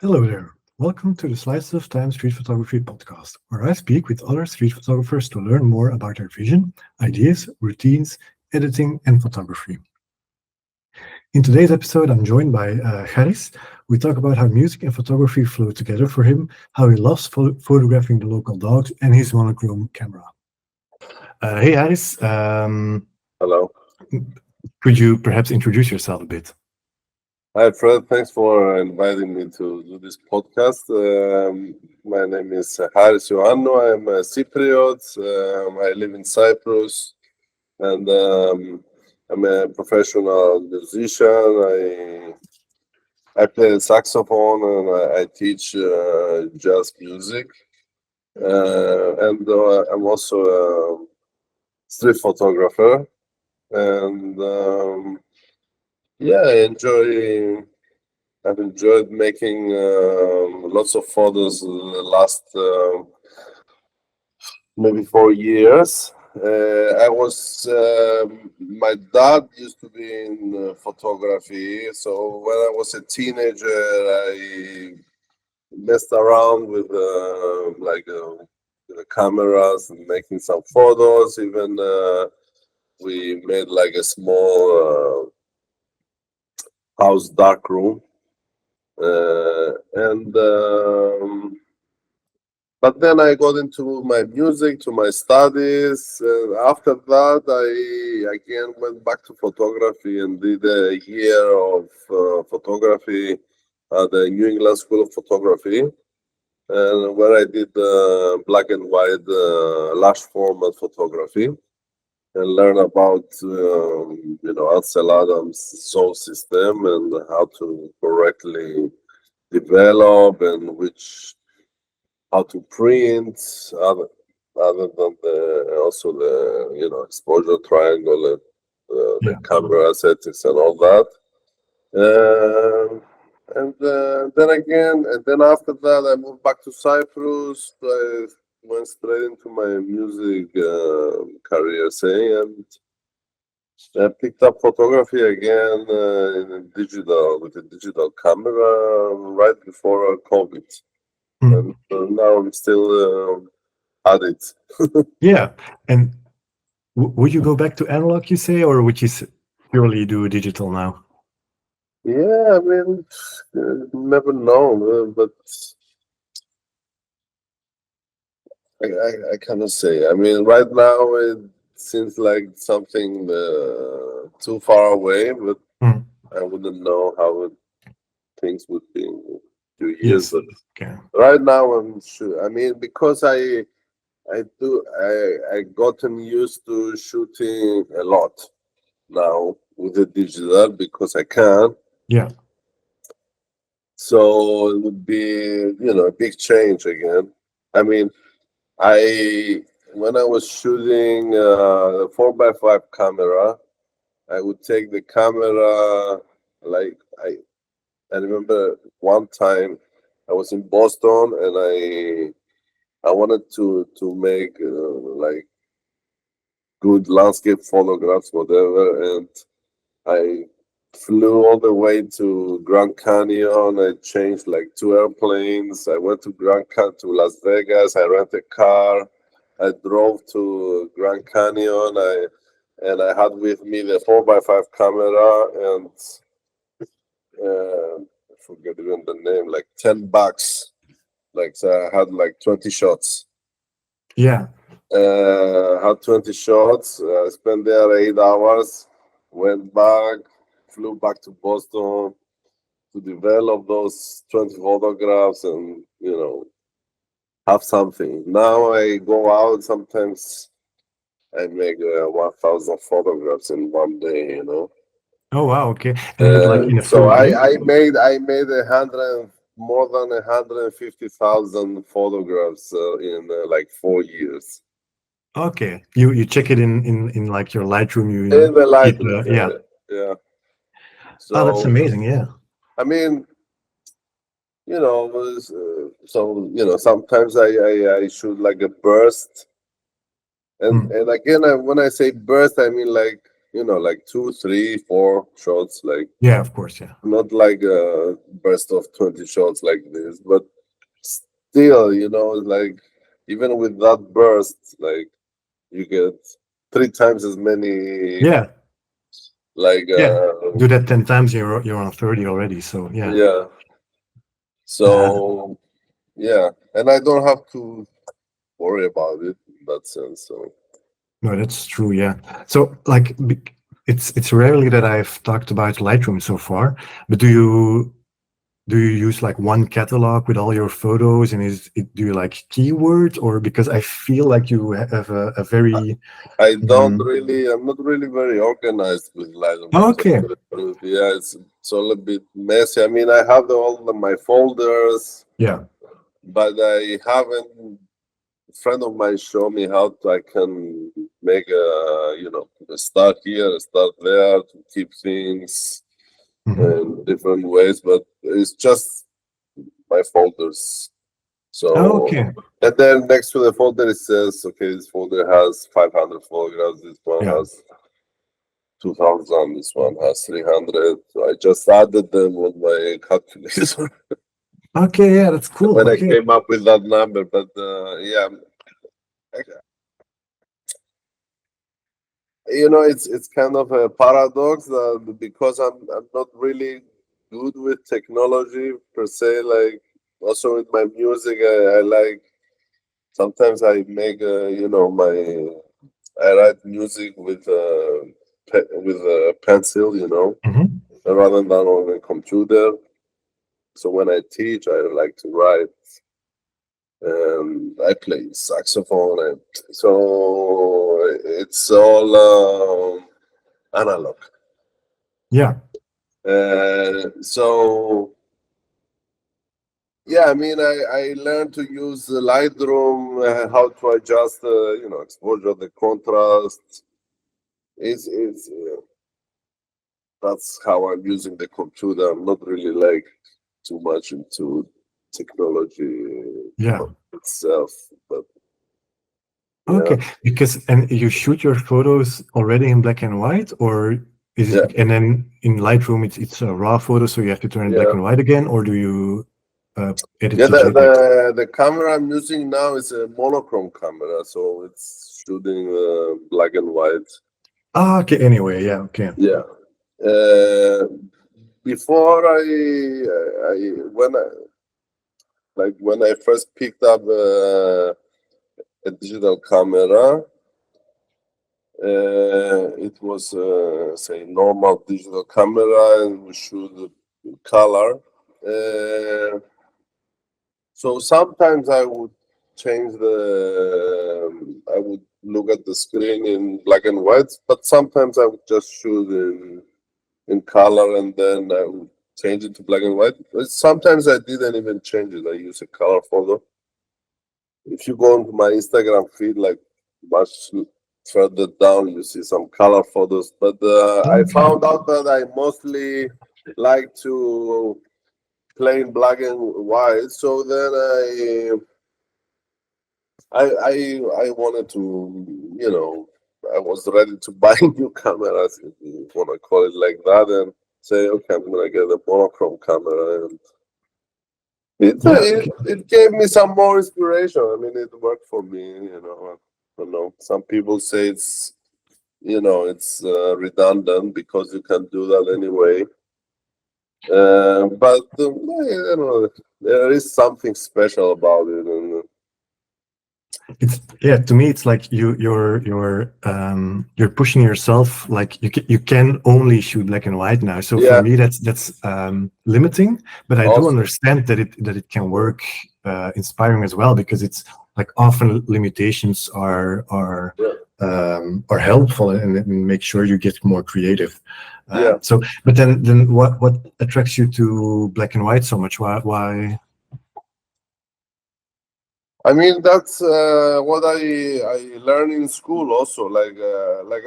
Hello there. Welcome to the Slices of Time Street Photography podcast, where I speak with other street photographers to learn more about their vision, ideas, routines, editing, and photography. In today's episode, I'm joined by Charis. We talk about how music and photography flow together for him, how he loves photographing the local dogs, and his monochrome camera. Hey, Charis, Hello. could you perhaps introduce yourself a bit? Hi, Fred. Thanks for inviting me to do this podcast. My name is Charis Ioannou. I'm a Cypriot. I live in Cyprus, and I'm a professional musician. I play the saxophone and I teach jazz music. And I'm also a street photographer. And yeah, I've enjoyed making lots of photos in the last maybe 4 years. My dad used to be in photography, so when I was a teenager, I messed around with the cameras and making some photos. Even we made like a small house dark room. And But then I got into my music, to my studies. After that, I again went back to photography and did a year of photography at the New England School of Photography, and where I did black and white large format photography and learn about Ansel Adams' sound system and how to correctly develop and how to print other than the exposure triangle and the Yeah. camera settings and all that. Then after that, I moved back to Cyprus. I went straight into my music career, and I picked up photography again with a digital camera right before COVID. Mm. And now I'm still at it. Yeah. And would you go back to analog, you say, or would you purely do digital now? Yeah, I mean, never know, but I cannot say. I mean, right now it seems like something too far away, but Mm. I wouldn't know how things would be in a few years. Yes. But Okay. right now, I'm sure. I mean, because I gotten used to shooting a lot now with the digital because I can. Yeah. So it would be, a big change again. I mean, I when I was shooting the 4x5 camera, I would take the camera like I remember one time I was in Boston and I wanted to make like good landscape photographs, whatever, and I flew all the way to Grand Canyon. I changed like 2 airplanes. I went to to Las Vegas. I rented a car. I drove to Grand Canyon. I had with me the 4x5 camera and I forget even the name, like $10. Like so I had like 20 shots. Yeah. Had 20 shots. Spent there 8 hours. Went back. Flew back to Boston to develop those 20 photographs and have something. Now I go out sometimes. I make 1,000 photographs in one day. Oh wow. Okay. And like in a So full I day? I made I made more than 150,000 photographs in like 4 years. Okay. You check it in like your Lightroom. In the It Lightroom, yeah. yeah. Oh, that's So amazing. Yeah. I mean, sometimes I shoot like a burst, and Mm. and again when I say burst, I mean like like 2, 3, 4 shots, like Yeah, of course. Yeah. not like a burst of 20 shots like this, but still, like even with that burst, like you get 3 times as many, Yeah. like Yeah. Do that 10 times, you're on 30 already. So yeah. yeah. So yeah, and I don't have to worry about it in that sense. So No, that's true. Yeah. So like it's rarely that I've talked about Lightroom so far, but do you use like one catalog with all your photos, and do you like keywords, or because I feel like you have a very mm, I'm not really very organized with Lightroom. To tell okay. you the truth. Yeah, it's all a bit messy. I mean, I have all of my folders, Yeah. but I haven't. A friend of mine showed me how I can make a start here, a start there to keep things Hmm. in different ways, but it's just my folders. So, Okay. and then next to the folder, it says, okay, this folder has 500 photographs, this one Yeah. has 2000, this one has 300. So I just added them on my calculator Okay. Yeah, that's cool. when I Okay. came up with that number. But yeah, it's kind of a paradox that because I'm not really good with technology per se, like also with my music, I like sometimes I make I write music with a pencil, Hmm. rather than on a computer. So when I teach, I like to write. I play saxophone, and so it's all analog. Yeah. So yeah, I mean, I learned to use the Lightroom, how to adjust, exposure, the contrast. Is That's how I'm using the computer. I'm not really like too much into technology Yeah. itself, but yeah, Okay. And you shoot your photos already in black and white, or is yeah, it, and then in Lightroom it's a raw photo, so you have to turn it black yeah, and white again, or do you edit yeah. to The, JPEG? the the camera I'm using now is a monochrome camera, so it's shooting black and white. Ah, okay. Anyway, yeah. Okay. Yeah. Uh, Before I when I first picked up a digital camera, it was say normal digital camera, and we shoot color. Uh, so sometimes I would change I would look at the screen in black and white, but sometimes I would just shoot in color, and then I would change it to black and white. But sometimes I didn't even change it. I use a color photo. If you go into my Instagram feed, like much further down, you see some color photos. But I Okay. found out that I mostly like to play in black and white. So then I wanted to, I was ready to buy new cameras, if you want to call it like that, and say, okay, I'm gonna get a monochrome camera, and Yeah. it gave me some more inspiration. I mean, it worked for me. I don't know. Some people say it's redundant because you can do that anyway. But I don't know. There is something special about it, and It's yeah. To me, it's like you're pushing yourself. Like you can only shoot black and white now. So for yeah, me, that's limiting. But I do also, understand that it can work inspiring as well, because it's like often limitations yeah, are helpful, and make sure you get more creative. yeah. So, but then what attracts you to black and white so much? Why? I mean, that's what I learned in school also. Like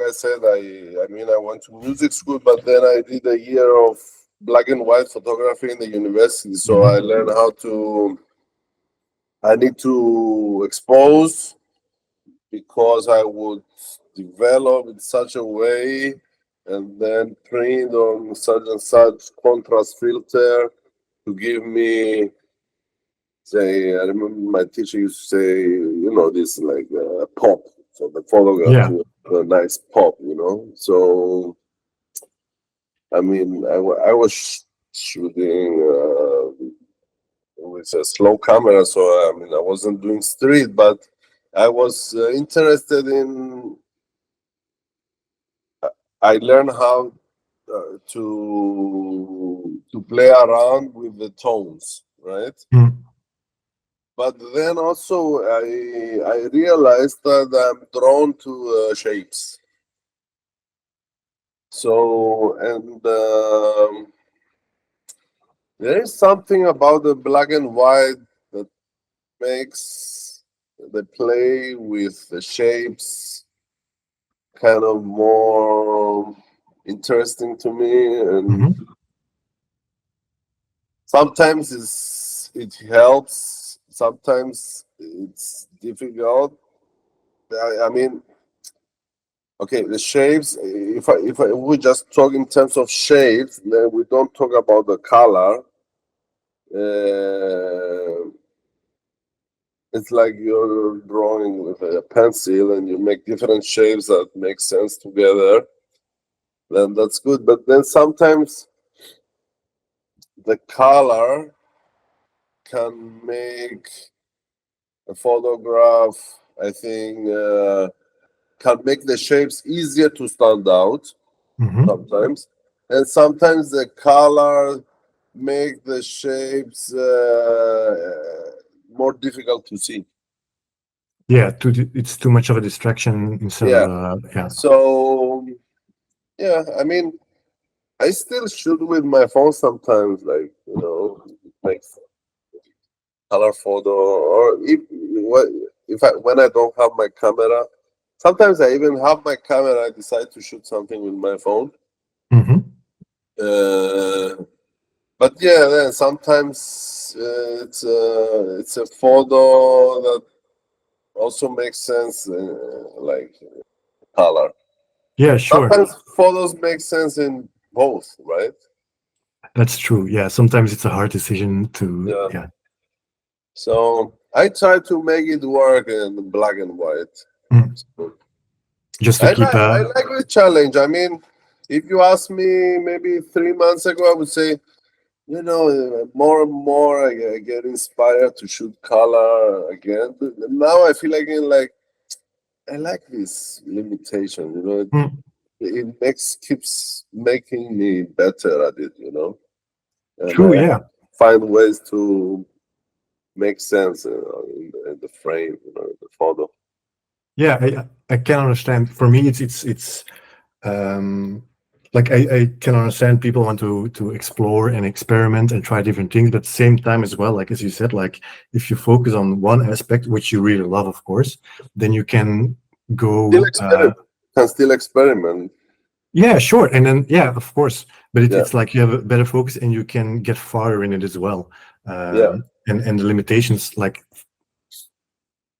I said, I mean I went to music school, but then I did a year of black and white photography in the university. So I Mhm. learned how to I need to expose, because I would develop in such a way. and then print on such and such contrast filter to give me, say, I remember my teacher used to say, this like pop. So the photograph Yeah. a nice pop, So, I mean, I was shooting with a slow camera, so I mean, I wasn't doing street, but I was interested in. I learned how to play around with the tones, right? Mm. But then also I realized that I'm drawn to shapes. So and there is something about the black and white that makes the play with the shapes kind of more interesting to me, and Mm-hmm. sometimes it helps, sometimes it's difficult. I mean, okay, the shapes. If we just talk in terms of shapes, then we don't talk about the color. It's like you're drawing with a pencil and you make different shapes that make sense together. Then that's good. But then sometimes the color can make a photograph, I think, can make the shapes easier to stand out Mm-hmm. sometimes. And sometimes the color make the shapes more difficult to see. Yeah, it's too much of a distraction instead of Yeah. yeah. So, yeah, I mean, I still shoot with my phone sometimes, like, make color photo, or if when I don't have my camera. Sometimes I even have my camera. I decide to shoot something with my phone. Mm-hmm. But yeah, then sometimes it's a photo that also makes sense, like color. Yeah, sure. Sometimes photos make sense in both, right? That's true. Yeah, sometimes it's a hard decision to, Yeah. yeah. So I try to make it work in black and white. Mm. So Just to I keep like I like the challenge. I mean, if you ask me maybe 3 months ago, I would say, more and more I get inspired to shoot color again. But now I feel like I like this limitation. Mm. It keeps making me better at it. And True, I yeah. find ways to make sense in the frame, the photo. Yeah, I can understand. For me, it's like I can understand people want to explore and experiment and try different things, but at the same time as well, like as you said, like if you focus on one aspect, which you really love, of course, then you can Still go experiment. Can still experiment. yeah, sure. And then yeah, of course, but Yeah. it's like you have a better focus and you can get farther in it as well. Yeah. And the limitations, like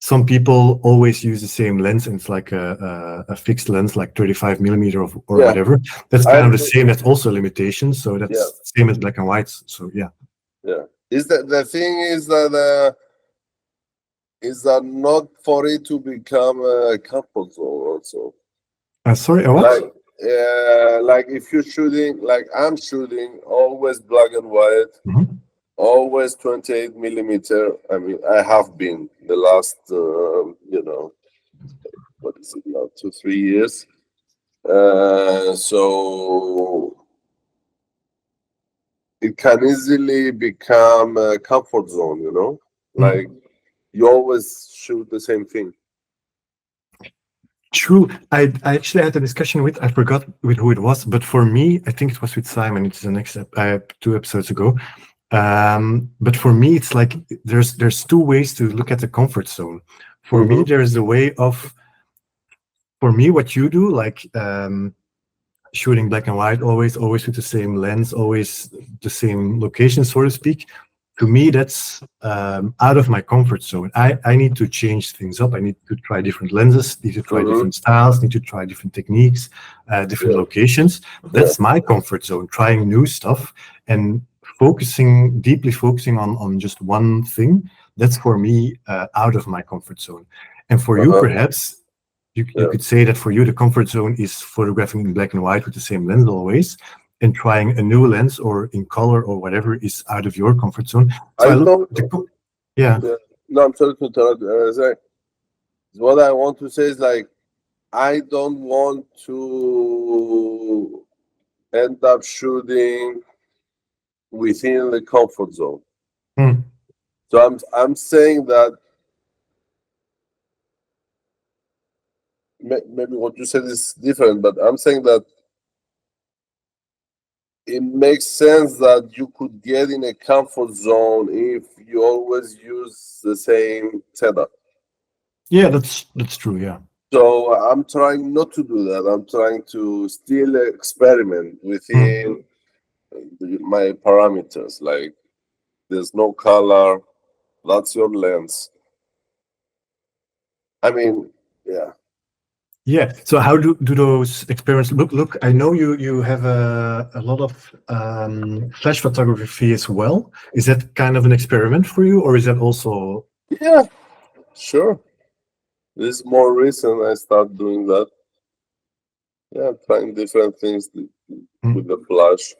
some people always use the same lens and it's like a fixed lens, like 35 millimeter or Yeah. whatever. That's I kind of the agree. same. That's also a limitation. So Yeah. that's the same as black and white. So yeah. Yeah. Is that the thing is that not for it to become a comfort zone also? Sorry, what? Like if you're shooting, like I'm shooting, always black and white, Mhm. always 28 millimeter. I mean, I have been the last, what is it now, 2 3 years. So it can easily become a comfort zone, like you always shoot the same thing. True. I actually had a discussion with, I forgot with who it was, but for me, I think it was with Simon. It's the next 2 episodes ago. But for me, it's like there's two ways to look at the comfort zone. For me, there's the way of, for me, what you do, like shooting black and white, always with the same lens, always the same location, so to speak. to me, that's out of my comfort zone. I need to change things up. I need to try different lenses, need to try different styles, need to try different techniques, different locations. That's my comfort zone, trying new stuff and deeply focusing on just one thing. That's for me out of my comfort zone. And for you, perhaps, you could say that for you, the comfort zone is photographing in black and white with the same lens always, and trying a new lens or in color or whatever is out of your comfort zone. So I don't. Yeah. No, I'm sorry to interrupt. What I want to say is like, I don't want to end up shooting within the comfort zone. So I'm saying that maybe what you said is different, but I'm saying that it makes sense that you could get in a comfort zone if you always use the same setup. Yeah, that's true. Yeah. So I'm trying not to do that. I'm trying to still experiment within my parameters. Like, there's no color. That's your lens. I mean, yeah. Yeah. So how do those experiments look? I know you have a lot of flash photography as well. Is that kind of an experiment for you, or is that also? Yeah, sure. This is more recent. I start doing that. Yeah, trying different things with the flash.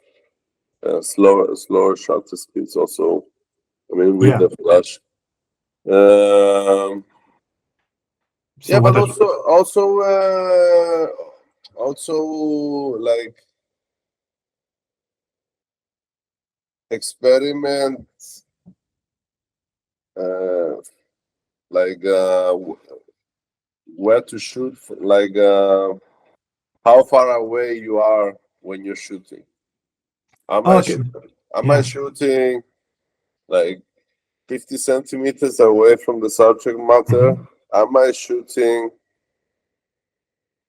Slower shutter speeds also. I mean, with the flash. So but also like experiment, like where to shoot, like how far away you are when you're shooting. Am I shooting like 50 centimeters away from the subject matter? Am I shooting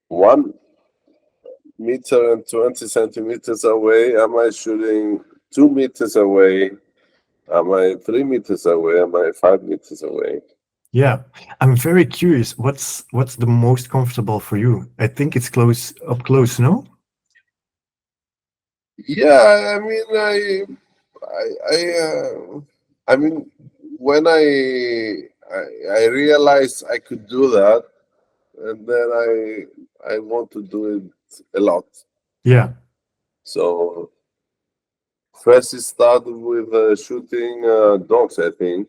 1 meter and 20 centimeters away? Am I shooting 2 meters away? Am I 3 meters away? Am I 5 meters away? Yeah, I'm very curious. What's the most comfortable for you? I think it's up close, no? Yeah, I mean, I mean, when I realized I could do that, and then I want to do it a lot. Yeah. So first it started with shooting dogs, I think.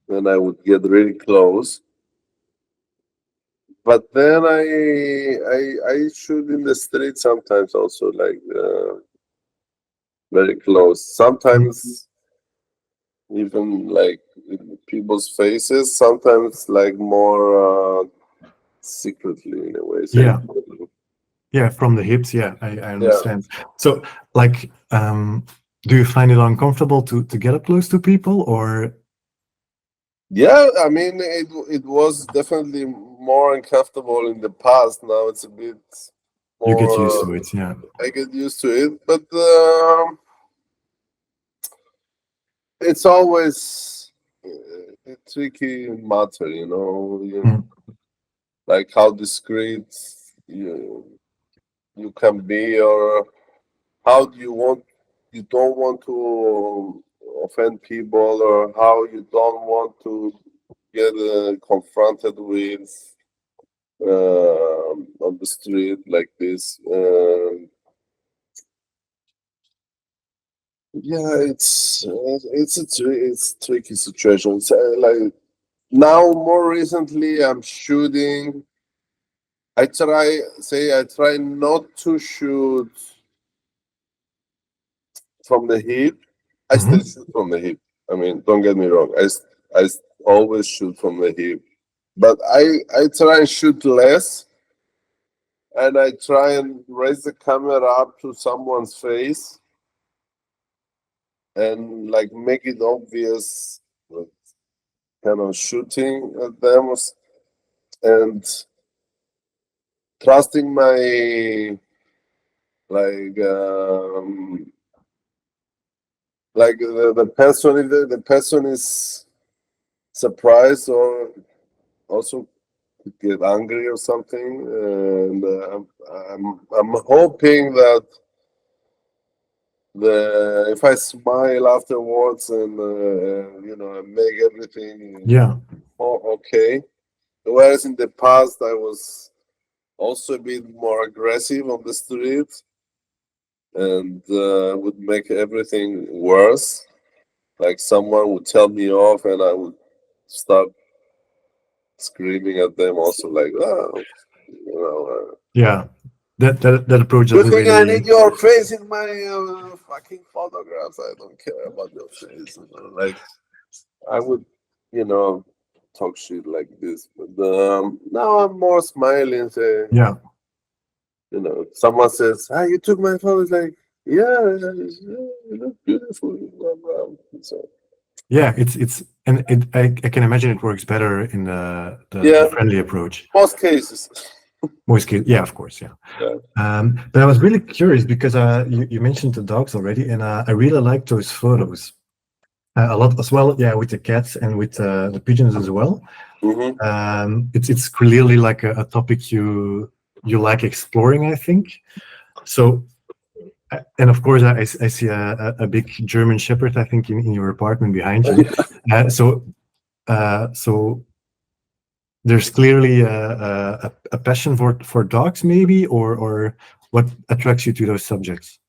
Then I would get really close. But then I shoot in the street sometimes also, like very close. Sometimes even like in people's faces. Sometimes like more secretly in a way. Yeah. Yeah, from the hips. Yeah, I understand. So, like, do you find it uncomfortable to get up close to people, or? Yeah, I mean, it was definitely more uncomfortable in the past. Now it's a bit more. You get used to it, yeah. I get used to it, but it's always a tricky matter, you know. Like how discreet you can be, or how do you don't want to offend people, or how you don't want to get confronted with on the street like this. Yeah, it's a tricky situation. It's, like now, more recently, I'm shooting. I try not to shoot from the hip. I still shoot from the hip. I mean, don't get me wrong. I always shoot from the hip, but I try and shoot less, and I try and raise the camera up to someone's face, and like make it obvious, like, kind of shooting at them, and trusting my like like the person, if the person is surprised or also get angry or something, and I'm hoping that if I smile afterwards and make everything Yeah. okay. Whereas in the past I was also a bit more aggressive on the street and would make everything worse. Like someone would tell me off and I would start screaming at them also like, oh, Yeah. That approach you doesn't think I really. need your face in my fucking photographs? I don't care about your face. Like I would, talk shit like this. But now I'm more smiling. Say, Yeah. someone says, "Ah, you took my photo." It's like, yeah, you look beautiful. Blah, blah. So, Yeah. I can imagine it works better in the yeah, friendly approach. most cases. Most cases, yeah, of course, yeah. Yeah. But I was really curious because you mentioned the dogs already, and I really like those photos a lot as well. Yeah, with the cats and with the pigeons as well. It's clearly like a topic you like exploring, I think. So, and of course, I see a big German Shepherd, I think, in your apartment behind you. So there's clearly a passion for dogs, maybe, or what attracts you to those subjects?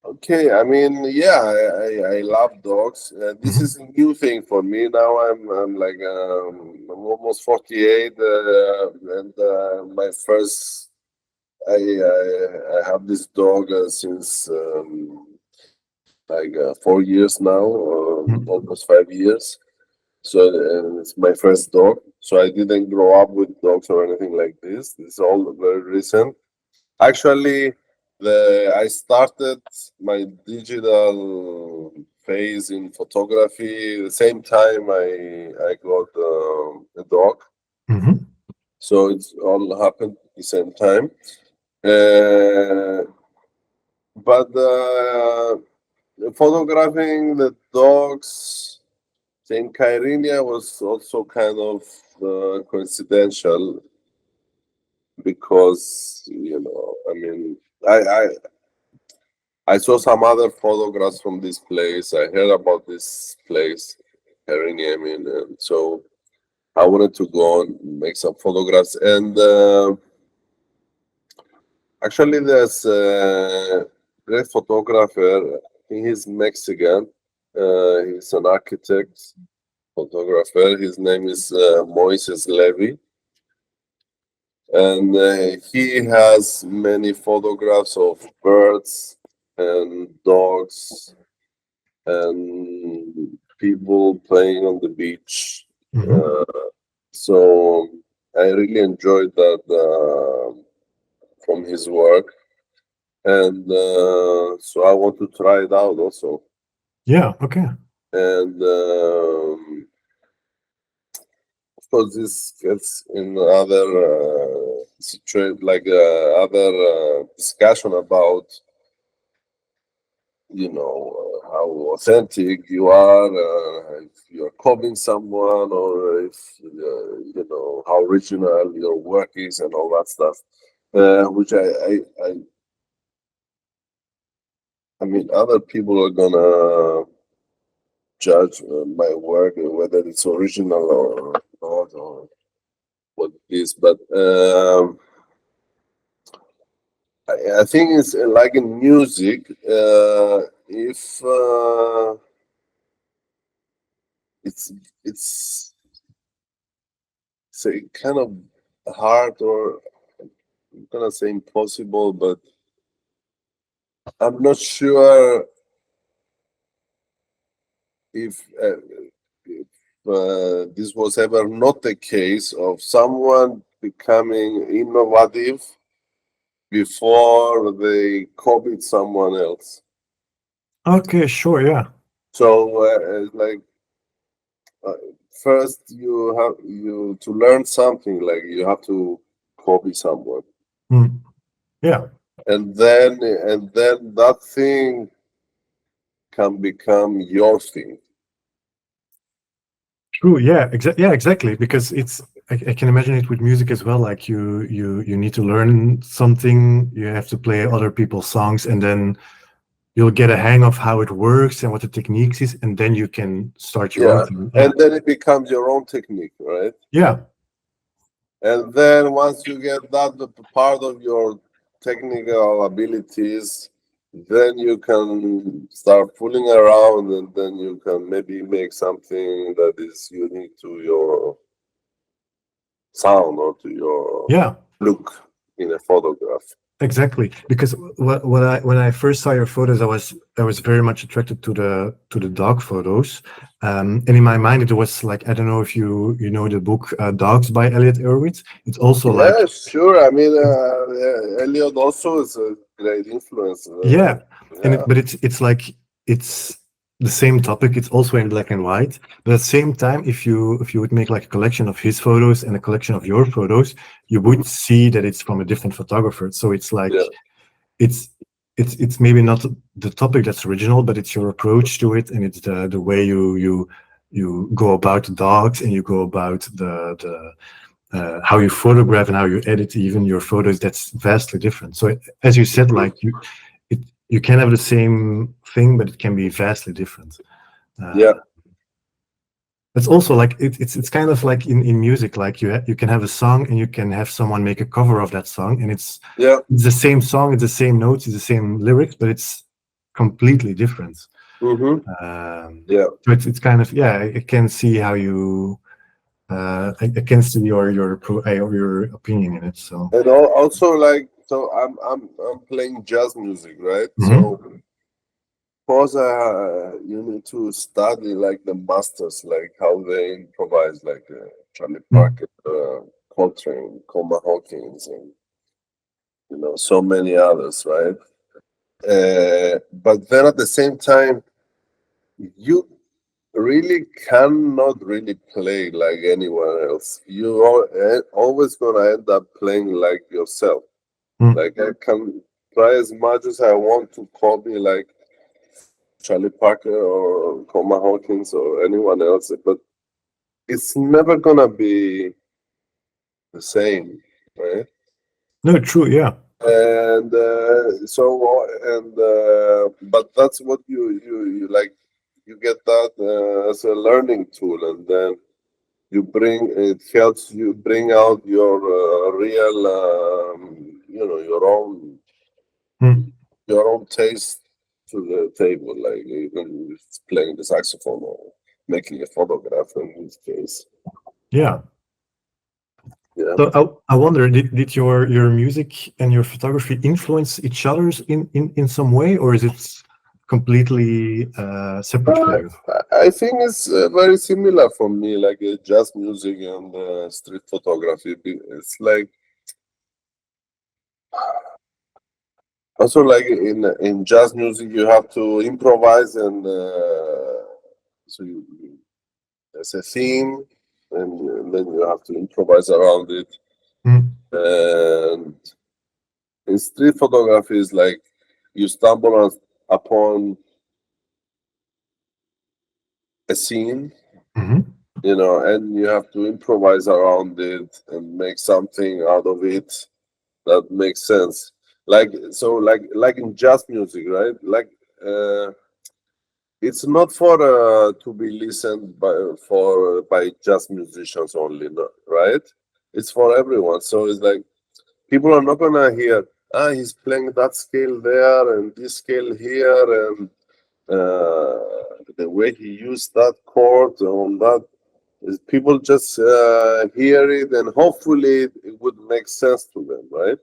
Okay, I mean, yeah, I love dogs. This is a new thing for me. Now I'm like I'm almost 48, and my first I have this dog since like 4 years now, almost 5 years. So it's my first dog. So I didn't grow up with dogs or anything like this. This is all very recent. Actually, I started my digital phase in photography the same time I got a dog. So it's all happened at the same time. But photographing the dogs in Kyrenia was also kind of coincidental because I mean I saw some other photographs from this place. I heard about this place, Kyrenia, I mean, and so I wanted to go and make some photographs. And actually, there's a great photographer. I think he's Mexican. He's an architect, photographer. His name is Moises Levy. And he has many photographs of birds and dogs and people playing on the beach. So I really enjoyed that from his work. And so I want to try it out also. Yeah, okay. And of course, this gets in other situation, like other discussion about how authentic you are, if you're copying someone, or if how original your work is, and all that stuff. Which I mean, other people are gonna judge my work whether it's original or not, or what it is. But I think it's like in music. If it's it's kind of hard, or I'm gonna say impossible, but I'm not sure if this was ever not the case of someone becoming innovative before they copied someone else. Okay, sure, yeah. So like first you have to learn something, like you have to copy someone. Yeah. and then that thing can become your thing. True. Yeah. Yeah. Exactly. Because I can imagine it with music as well. Like you need to learn something. You have to play other people's songs, and then you'll get a hang of how it works and what the techniques is, and then you can start your own Yeah, thing. Yeah. and then it becomes your own technique, right? Yeah. And then once you get that part of your technical abilities, then you can start fooling around, and then you can maybe make something that is unique to your sound or to your Yeah. look in a photograph. Exactly, because when I first saw your photos, I was very much attracted to the dog photos, and in my mind it was like, I don't know if you know the book Dogs by Elliot Erwitz. It's also like, Yeah, sure. I mean, Elliot also is a great influence. yeah, Yeah, but it's like it's the same topic. It's also in black and white, but at the same time, if you would make like a collection of his photos and a collection of your photos, you would mhm, see that it's from a different photographer. So it's like yeah, it's it's maybe not the topic that's original, but it's your approach to it, and it's the way you go about the dogs, and you go about the how you photograph and how you edit even your photos. That's vastly different. So as you said, mhm, like it you can have the same thing, but it can be vastly different. yeah, uh, it's also like it's kind of like in music, like you can have a song and you can have someone make a cover of that song, and yeah, it's the same song, it's the same notes, it's the same lyrics, but it's completely different. hmm, yeah. So it's kind of, yeah, I can see how you I can see your opinion in it. So And also, like, so I'm playing jazz music, right? mhm. So, of course, you need to study like the masters, like how they improvise, like Charlie Mm, Parker, Coltrane, Coleman Hawkins, and so many others, right? But then at the same time, you really cannot really play like anyone else. You are always gonna end up playing like yourself. mm. Like I can try as much as I want to copy like Charlie Parker or Coleman Hawkins or anyone else, but it's never gonna be the same, right? No, true, yeah. And but that's what you like. You get that as a learning tool, and then it helps you bring out your real, Mm, your own taste to the table, like even if it's playing the saxophone or making a photograph in this case. yeah. Yeah. So I wonder, did your music and your photography influence each other's in some way, or is it completely separate for Uh, you? I think it's very similar for me, like jazz music and street photography. It's like also like in jazz music, you have to improvise, and so there's a theme, and then you have to improvise around it. Mm, And in street photography, is like you stumble upon a scene, mhm, and you have to improvise around it and make something out of it that makes sense. Like in jazz music, right? Like it's not for to be listened by jazz musicians only, no, right? It's for everyone. So it's like people are not gonna hear, he's playing that scale there and this scale here, and the way he used that chord on that. Is people just hear it, and hopefully it would make sense to them, right?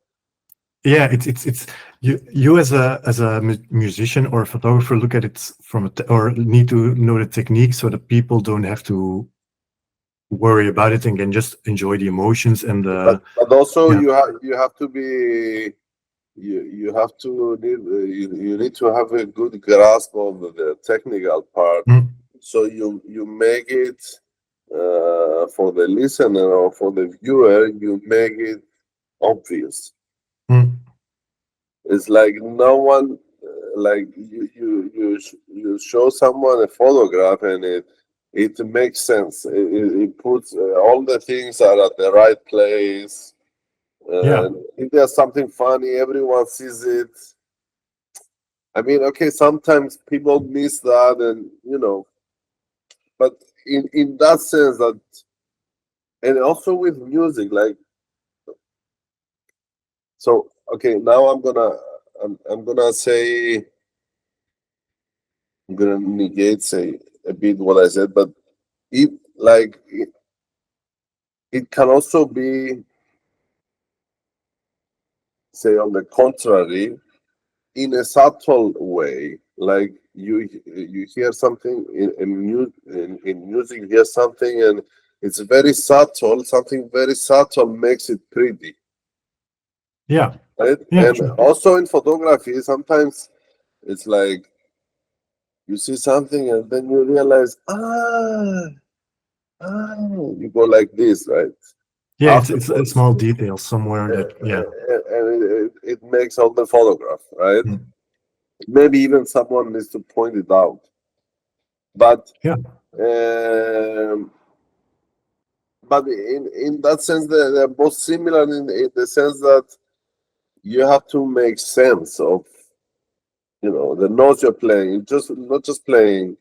yeah, it's you as a musician or a photographer look at it from or need to know the technique so that people don't have to worry about it and can just enjoy the emotions and the, But also yeah. you have to be you have to need you need to have a good grasp of the technical part, Mm, so you make it for the listener or for the viewer, you make it obvious. mm. It's like no one, like you show someone a photograph and it makes sense. It puts all the things are at the right place. Yeah. And if there's something funny, everyone sees it. I mean, okay, sometimes people miss that, and but in that sense that, and also with music, like, so okay, now I'm gonna say, I'm gonna negate say a bit what I said, but it like it can also be, say, on the contrary, in a subtle way. Like you hear something in music, you hear something, and it's very subtle. Something very subtle makes it pretty, Yeah. right? Yeah. And True. also in photography, sometimes it's like you see something and then you realize, you go like this, right? Yeah. It's a Afterwards, small detail somewhere that. Yeah. and it makes all the photograph, right? Mm. Maybe even someone needs to point it out, but Yeah. um, in that sense, they're both similar in the sense that you have to make sense of the notes you're playing. You just not just playing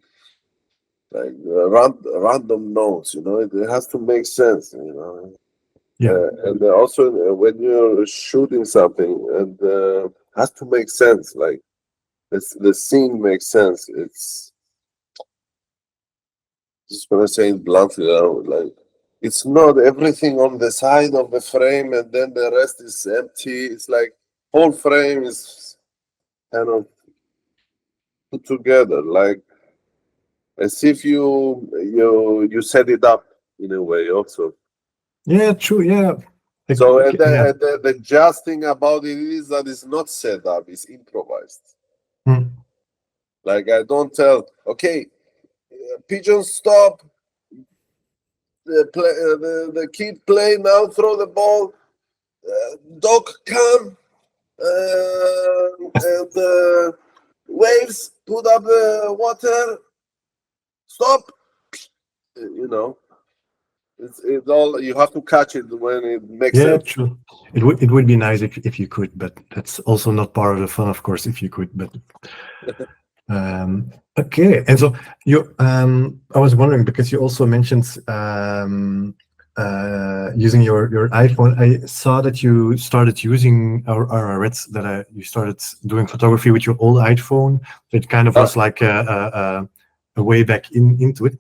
like random notes. It has to make sense. Yeah. And also when you're shooting something, and has to make sense. Like the scene makes sense. It's just gonna say it bluntly, like it's not everything on the side of the frame and then the rest is empty. It's like whole frame is kind of put together, like as if you set it up in a way also. Yeah. True. Yeah. So Okay, yeah. the just thing about it is that it's not set up, it's improvised. Mm. Like I don't tell, okay, pigeon stop, the kid play now, throw the ball, dog come, and waves, put up the water, stop. You know, it's all, you have to catch it when it makes Yeah. sense. True. It would be nice if you could, but that's also not part of the fun, of course, if you could. But okay. And so I was wondering because you also mentioned using your iPhone. I saw that you started using, or I read that you started doing photography with your old iPhone. It kind of Uh, was like a way back into it.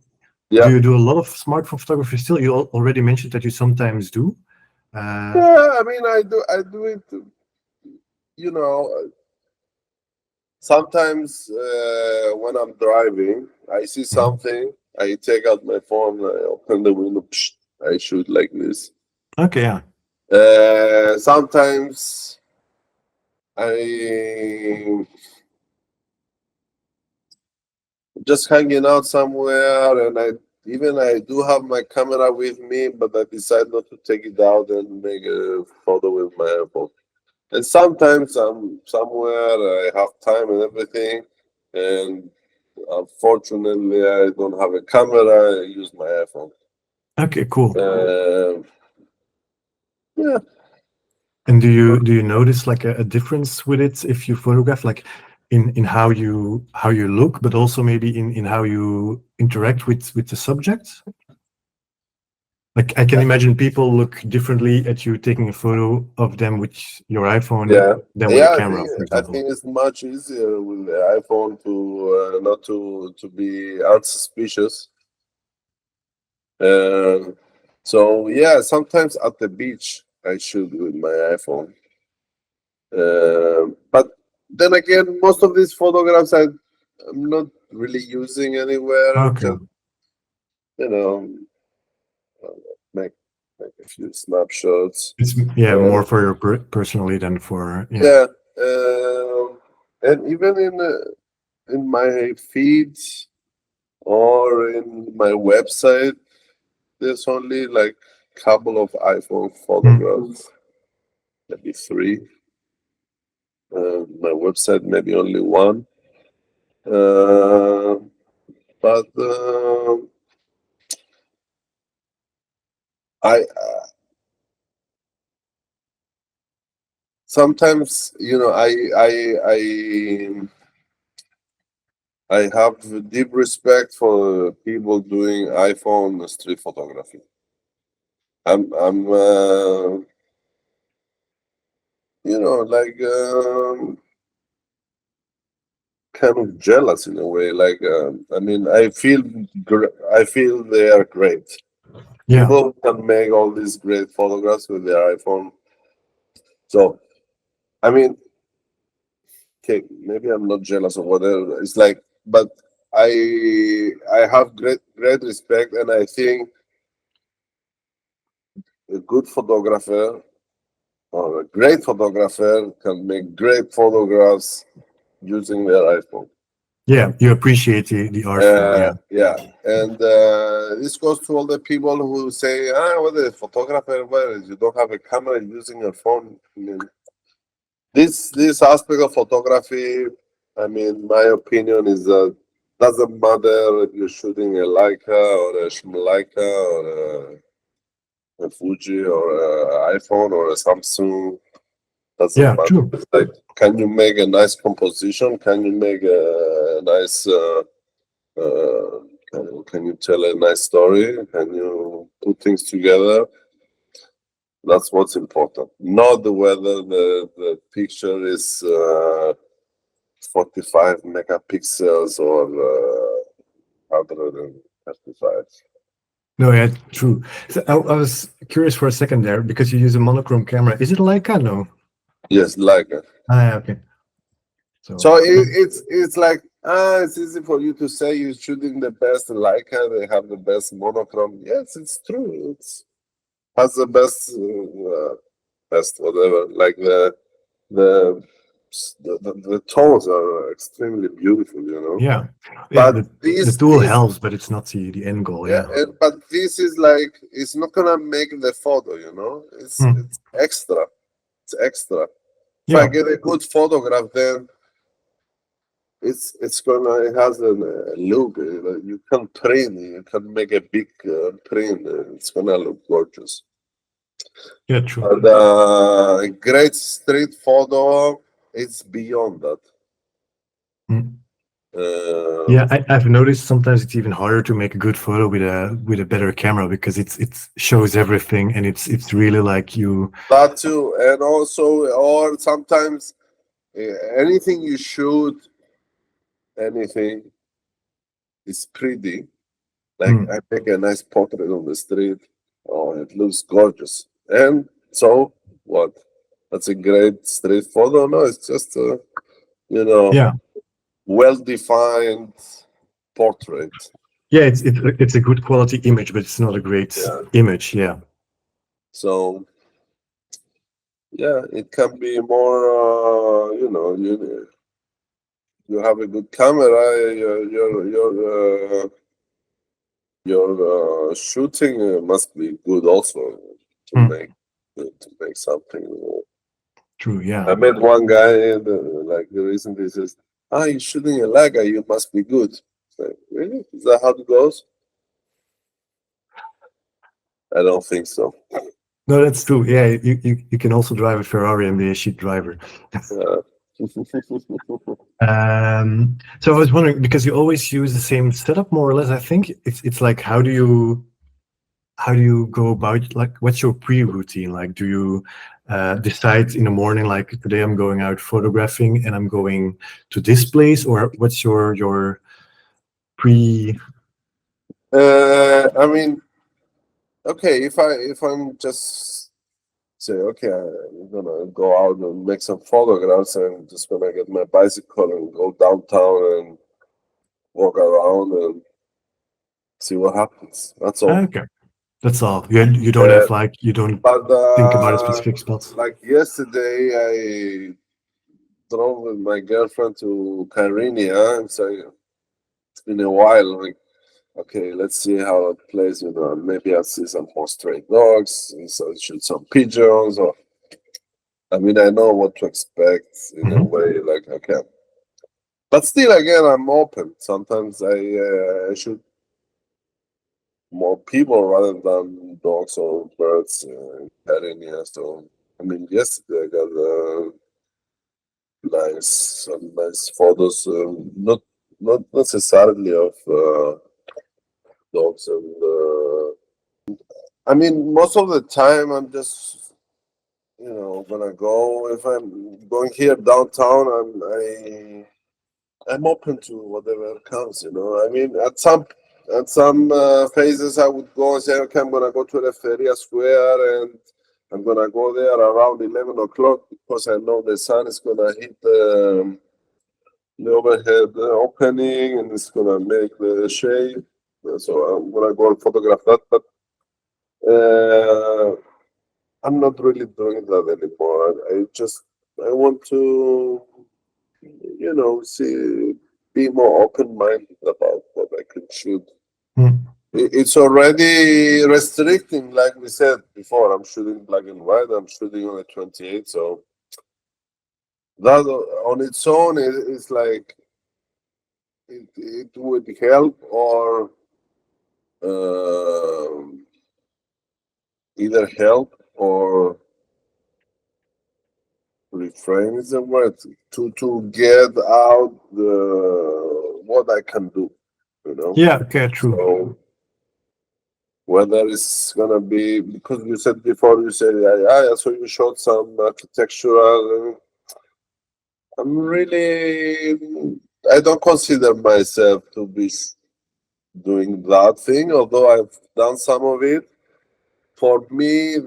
Do yeah, you do a lot of smartphone photography still? You already mentioned that you sometimes do. yeah. I mean, I do it. You know, sometimes when I'm driving, I see Mhm. something. I take out my phone. I open the window. I shoot like this. Okay, yeah. Sometimes I just hanging out somewhere, and I do have my camera with me, but I decide not to take it out and make a photo with my iPhone. And sometimes I'm somewhere, I have time and everything, and unfortunately I don't have a camera. I use my iPhone. Okay, cool. Uh, yeah, And do you notice like a difference with it if you photograph, like in how you look, but also maybe in how you interact with the subject? Like I can imagine people look differently at you taking a photo of them with your iPhone yeah, than with a yeah. camera, for I example. think it's much easier with the iPhone to not to be unsuspicious. So yeah, sometimes at the beach I shoot with my iPhone. But then again, most of these photographs I'm not really using anywhere. Okay. Just you know, make a few snapshots. It's Uh, more for your personally than for yeah, and even in my feeds or in my website, there's only like couple of iPhone Hmm. photographs, maybe three. My website maybe only one. But I sometimes, I have deep respect for people doing iPhone street photography. I'm like kind of jealous in a way. Like, I mean, I feel they are great. Yeah. People can make all these great photographs with their iPhone. So, I mean, okay, maybe I'm not jealous or whatever. It's like, but I have great respect, and I think a good photographer or a great photographer can make great photographs using their iPhone. Yeah, you appreciate the art form. Yeah. Yeah, and this goes to all the people who say, what a photographer, well, you don't have a camera using your phone. I mean, this aspect of photography, I mean, my opinion is that doesn't matter if you're shooting a Leica or a Shimalaika or a Fuji or an iPhone or a Samsung. Doesn't Yeah, matter. true. It's like, can you make a nice composition? Can you make a nice can you tell a nice story? Can you put things together? That's what's important. Not whether the picture is 45 megapixels or 135. No, yeah, true. So I was curious for a second there because you use a monochrome camera. Is it Leica? No. Yes, like Ah, okay. so it's like it's easy for you to say you're shooting the best Leica. They have the best monochrome. Yes, it's true. It's has the best whatever. Like the the tones are extremely beautiful, yeah, yeah. But The tool helps, but it's not the end goal. Yeah. but this is like it's not gonna make the photo, It's extra. It's extra. If I Yeah. get a good photograph, then it has a look. You can print. You can make a big print. It's gonna look gorgeous. Yeah. True. But a great street photo, it's beyond that. Mm. Uh, Yeah, I've noticed sometimes it's even harder to make a good photo with a better camera because it shows everything and it's really like you. that too, and also, or sometimes anything you shoot, anything is pretty. Like I make a nice portrait on the street. Oh, it looks gorgeous. And so what? That's a great street photo. No, it's just a Yeah. well-defined portrait. Yeah, it's a good quality image, but it's not a great image. Yeah. So yeah, it can be more. You have a good camera. Your shooting must be good also to make something. True. Yeah. I met one guy like recently says, you're shooting a Leica, you must be good. It's like, really? Is that how it goes? I don't think so. No, that's true. Yeah, you can also drive a Ferrari and be a shit driver. So I was wondering because you always use the same setup more or less. I think it's like how do you go about like what's your pre-routine? Like do you decide in the morning like today I'm going out photographing and I'm going to this place, or what's your pre? I mean, okay, if I'm just say, okay, I'm gonna go out and make some photographs and just gonna get my bicycle and go downtown and walk around and see what happens. That's all. Okay, that's all. You don't have like you don't But think about a specific spots. like yesterday, I drove with my girlfriend to Kyrenia and so it's been a while. Like, okay, let's see how it plays. Maybe I'll see some more stray dogs, and so shoot some pigeons. I mean, I know what to expect in a way, like, okay. But still, again, I'm open. Sometimes I shoot more people rather than dogs or birds in Catalonia. So, I mean, yesterday I got some nice photos, not necessarily of dogs. And I mean, most of the time I'm just, gonna go. If I'm going here downtown, I'm open to whatever comes. I mean, at some phases I would go and say, okay, I'm gonna go to the Feria Square and I'm gonna go there around 11 o'clock because I know the sun is gonna hit the overhead opening and it's gonna make the shade. So I'm gonna go and photograph that, but I'm not really doing that anymore. I want to, be more open-minded about what I can shoot. It's already restricting, like we said before. I'm shooting black and white. I'm shooting on a 28, so that on its own is like it would help or either help or refrain is the word to get out what I can do. Yeah, okay, true. So whether it's gonna be because you said before, you said yeah, so you showed some architectural. I'm really, I don't consider myself to be doing that thing, although I've done some of it. For me,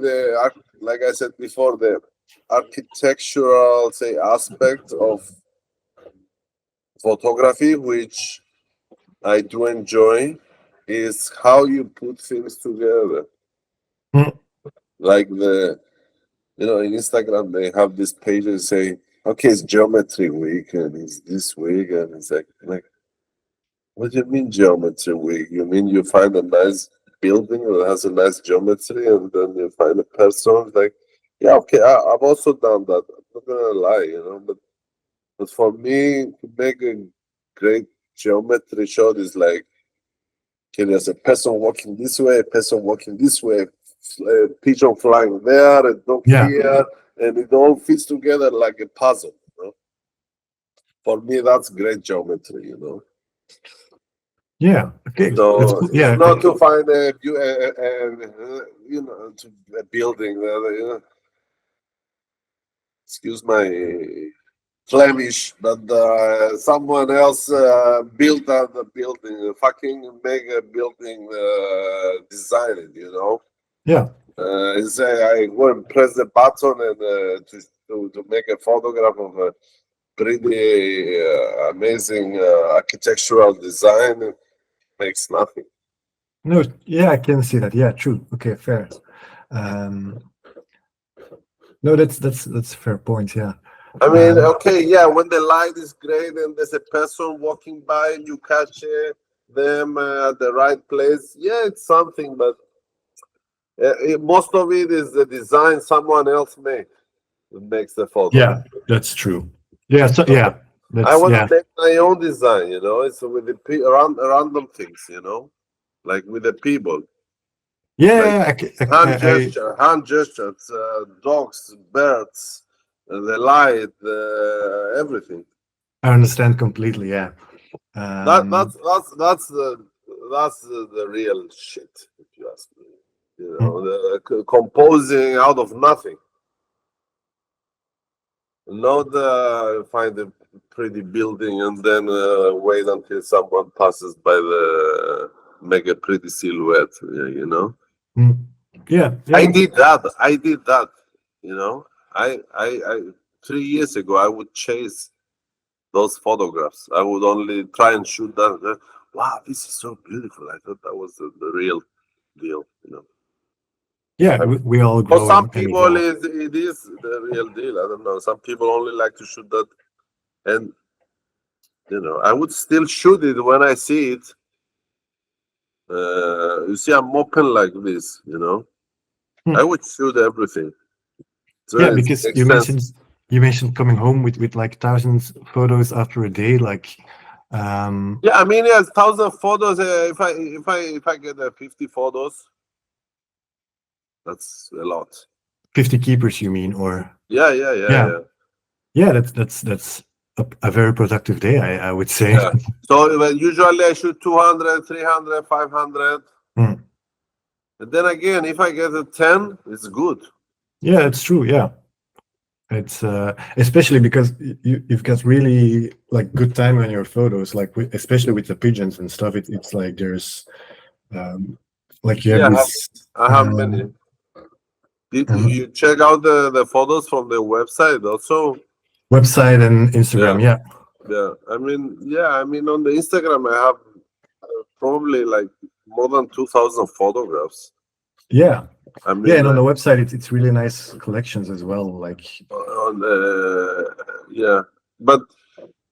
like I said before, the architectural, say, aspect of photography, which I do enjoy, is how you put things together. Like in Instagram, they have this page and say, okay, it's geometry week and it's this week. And it's like, what do you mean geometry week? You mean you find a nice building that has a nice geometry and then you find a person like, yeah, okay, I've also done that. I'm not gonna lie, but for me to make a great geometry shot is like, okay, there's a person walking this way, a person walking this way, a pigeon flying there, a dog here, and it all fits together like a puzzle. For me, that's great geometry. Yeah. Okay. So yeah. it's not to find a building. Excuse my Flemish, but someone else built the building. Fucking make a building, design it. Yeah. Say I go and press the button and to make a photograph of a pretty amazing architectural design makes nothing. No, yeah, I can see that. Yeah, true. Okay, fair. No, that's a fair point. Yeah. I mean, okay, yeah, when the light is great and there's a person walking by and you catch them at the right place, yeah, it's something, but most of it is the design someone else made that makes the photo. Yeah, that's true. Yeah, so yeah, I want to make my own design, It's with the random things, like with the people. Yeah, hand gestures, dogs, birds, the light, everything. I understand completely. Yeah. That's the real shit, if you ask me. The composing out of nothing. Not find a pretty building and then wait until someone passes by make a pretty silhouette. Yeah. I did that. I 3 years ago I would chase those photographs. I would only try and shoot that. Wow, this is so beautiful. I thought that was the real deal. Yeah, we all grow. For some people, it is the real deal. I don't know. Some people only like to shoot that, and I would still shoot it when I see it. You see, I'm open like this. I would shoot everything. Yeah, because you mentioned coming home with like thousands photos after a day, like yeah, I mean, yes, 1,000 photos. If I get 50 photos, that's a lot. 50 keepers, you mean? Or Yeah. That's a very productive day, I would say. Yeah. So usually I shoot 200, 300, 500. Mm. And then again, if I get a 10, it's good. Yeah, it's true. Yeah, it's especially because you've got really like good time on your photos, like especially with the pigeons and stuff. It's like there's like you have this. I have many. Did you check out the photos from the website also? Website and Instagram, yeah. Yeah, I mean on the Instagram I have probably like more than 2,000 photographs. Yeah. I mean, yeah, and on the website it's really nice collections as well. Like yeah, but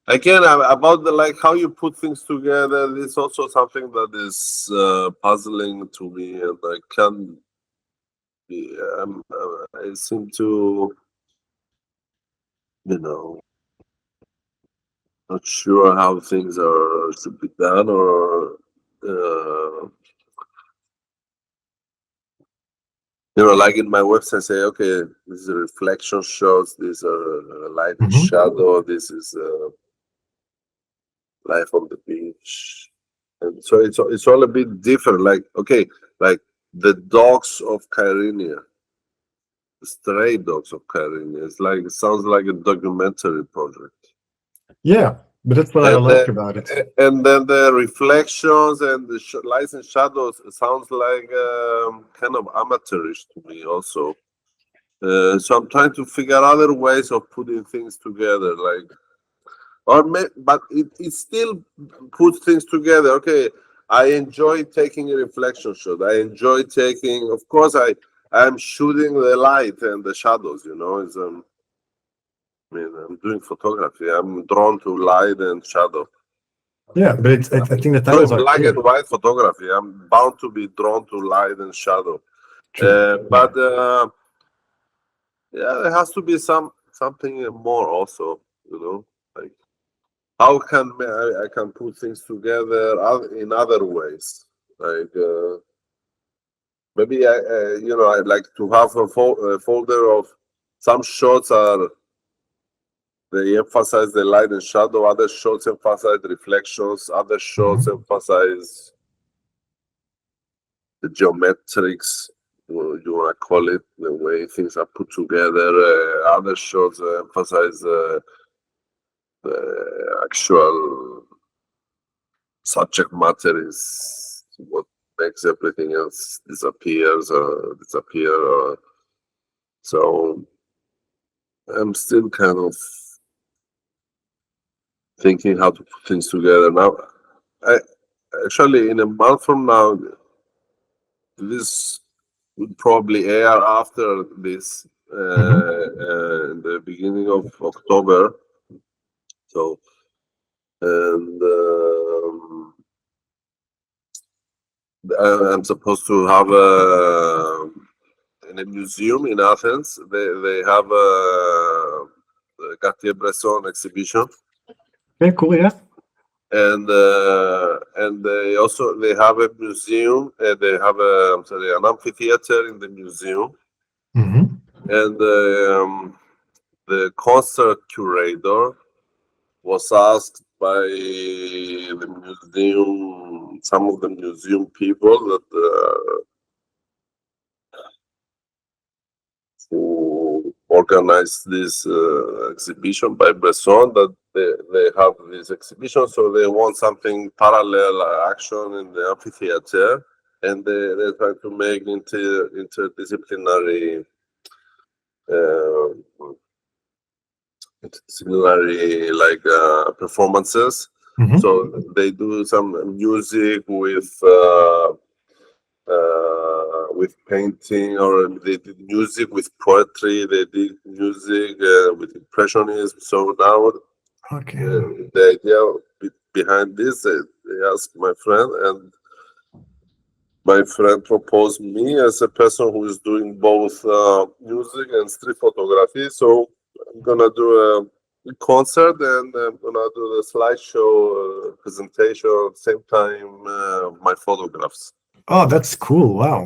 again about the like how you put things together. This is also something that is puzzling to me, and I can be. I seem to, not sure how things are should be done, or like in my website, say, okay, this is a reflection shots, these are light and shadow, this is life on the beach, and so it's all a bit different. Like, okay, like the dogs of Kyrenia, the stray dogs of Kyrenia. It sounds like a documentary project. Yeah, but that's what I like about it. And then the reflections and the lights and shadows sounds like kind of amateurish to me also. So I'm trying to figure other ways of putting things together, like, but it still puts things together. Okay, I enjoy taking a reflection shot. I enjoy taking, of course, I'm shooting the light and the shadows. It's I'm doing photography. I'm drawn to light and shadow. Yeah, but I think the titles are black clear. and white photography. I'm bound to be drawn to light and shadow. But there has to be something more also. Like how can I can put things together in other ways. Like maybe I'd like to have a folder of some shots are. They emphasize the light and shadow. Other shots emphasize reflections. Other shots emphasize the geometrics, you want to call it, the way things are put together. Other shots emphasize the actual subject matter is what makes everything else disappear. So I'm still kind of thinking how to put things together now. Actually, in a month from now, this would probably air after this, in the beginning of October. So, and I'm supposed to have in a museum in Athens. They have a Cartier-Bresson exhibition. Okay, cool, yeah. And they have a museum. They have an amphitheater in the museum. And the concert curator was asked by the museum, some of the museum people that who organized this exhibition by Bresson, that they have this exhibition, so they want something parallel action in the amphitheater, and they're trying to make interdisciplinary performances. So they do some music with painting, or they did music with poetry. They did music with impressionism. So now, the idea behind this, they asked my friend, and my friend proposed me as a person who is doing both music and street photography. So I'm gonna do a concert and I'm gonna do the slideshow presentation at the same time my photographs. Oh, that's cool. Wow.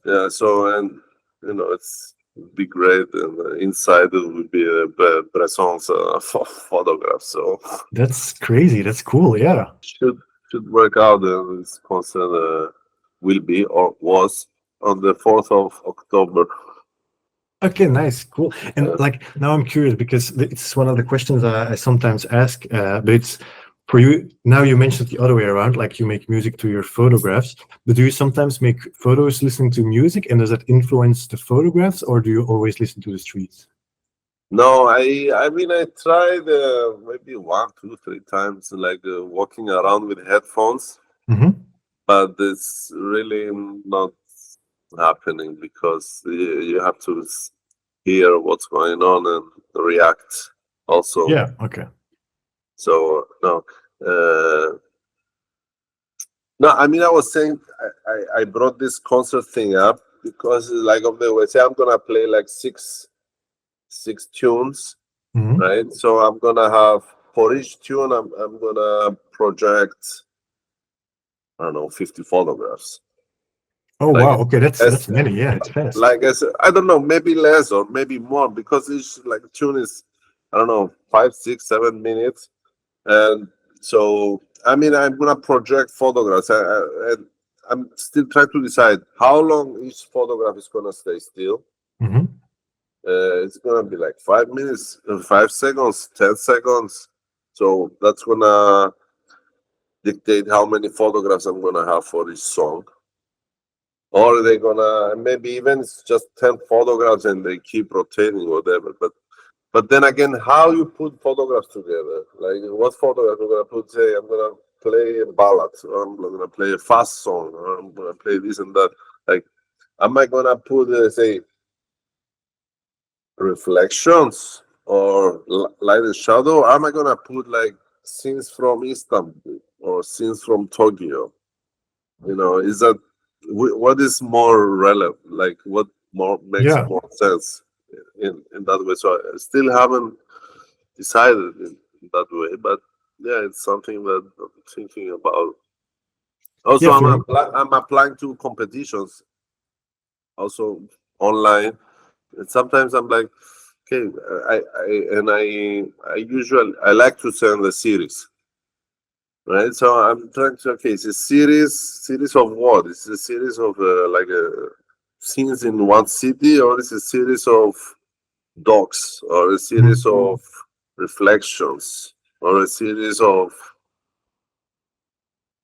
Yeah. So and it's be great, and inside it would be Bresson's photograph. So That's crazy. That's cool. Yeah. should work out. This concert will be or was on the 4th of October. Okay, nice, cool. And Uh, like now I'm curious because it's one of the questions I sometimes ask, but it's for you now. You mentioned the other way around, like you make music to your photographs, but do you sometimes make photos listening to music, and does that influence the photographs, or do you always listen to the streets? no, I mean I tried maybe 1, 2, 3 times like walking around with headphones, Mm-hmm. but it's really not happening because you have to hear what's going on and react also. Yeah. Okay. So no, no. I mean, I was saying I brought this concert thing up because like of the way, say I'm gonna play like six tunes, Mm-hmm. right? So I'm gonna have for each tune I'm gonna project, I don't know, 50 photographs. Oh Like wow. Okay, that's as many. Yeah, it's fast. like as I don't know, maybe less or maybe more because each like tune is, I don't know, 5, 6, 7 minutes. And so I mean I'm gonna project photographs, and I'm still trying to decide how long each photograph is gonna stay still. Mm-hmm. It's gonna be like 5 minutes, 5 seconds, 10 seconds. So that's gonna dictate how many photographs I'm gonna have for each song. Or they're gonna maybe even it's just 10 photographs and they keep rotating, whatever. But then again, how you put photographs together? Like what photograph I'm gonna put? Say I'm gonna play a ballad, or I'm gonna play a fast song, or I'm gonna play this and that. Like, am I gonna put say reflections or light and shadow? Or am I gonna put like scenes from Istanbul or scenes from Tokyo? Is that what is more relevant? Like what more makes Yeah. more sense in that way? So I still haven't decided in that way, but yeah, it's something that I'm thinking about. Also, Yeah. For I'm applying to competitions, also online, and sometimes I'm like, okay, I usually I like to send a series, right? So I'm trying to, okay, it's a series of what? It's a series of like scenes in one city, or it's a series of dogs, or a series of reflections, or a series of,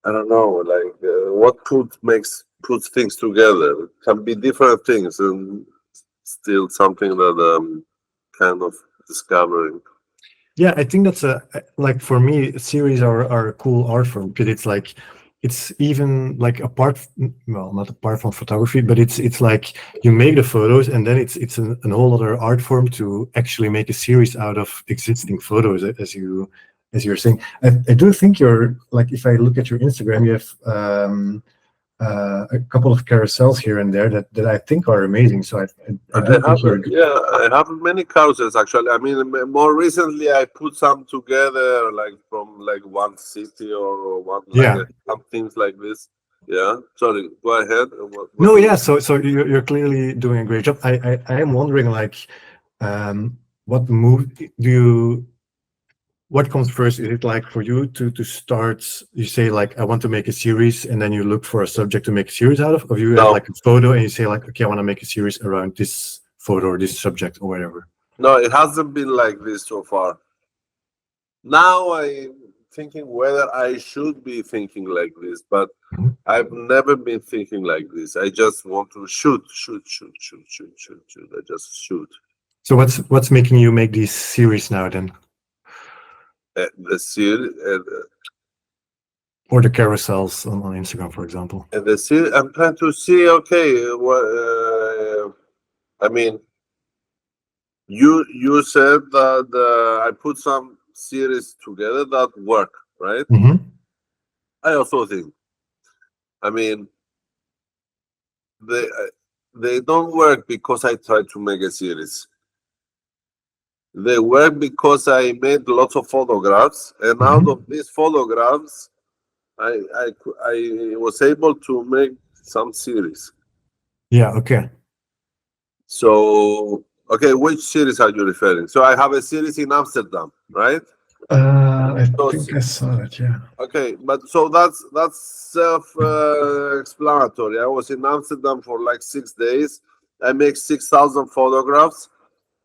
I don't know, like what puts things together. It can be different things, and still something that kind of discovering. Yeah, I think that's like for me, series are a cool art form because it's like it's even like well, not apart from photography, but it's like you make the photos and then it's an whole other art form to actually make a series out of existing photos, as you're saying. I do think you're like if I look at your Instagram, you have a couple of carousels here and there that I think are amazing. So I do think you're good. Yeah, I have many carousels actually. I mean, more recently I put some together, like from like one city or one like Yeah. some things like this. Yeah, sorry, go ahead. What No, do you? yeah. So you're clearly doing a great job. I am wondering like, what move do you? What comes first? Is it like for you to start? You say like I want to make a series, and then you look for a subject to make a series out of, or you have No, like a photo and you say like, okay, I want to make a series around this photo or this subject or whatever. no, it hasn't been like this so far. Now I'm thinking whether I should be thinking like this, but Mhm. I've never been thinking like this. I just want to shoot, shoot, shoot, shoot, shoot, shoot, shoot. I just shoot. So what's making you make these series now then, The series, or the carousels on Instagram, for example? and the series, I'm trying to see. Okay, what? I mean, you said that I put some series together that work, right? Hmm. I also think. I mean, they don't work because I tried to make a series. They work because I made lots of photographs, and out of these photographs, I was able to make some series. Yeah. Okay. So, okay, which series are you referring? So I have a series in Amsterdam, right? I think I saw it. Yeah. Okay, but so that's self-explanatory. I was in Amsterdam for like 6 days. I make 6,000 photographs,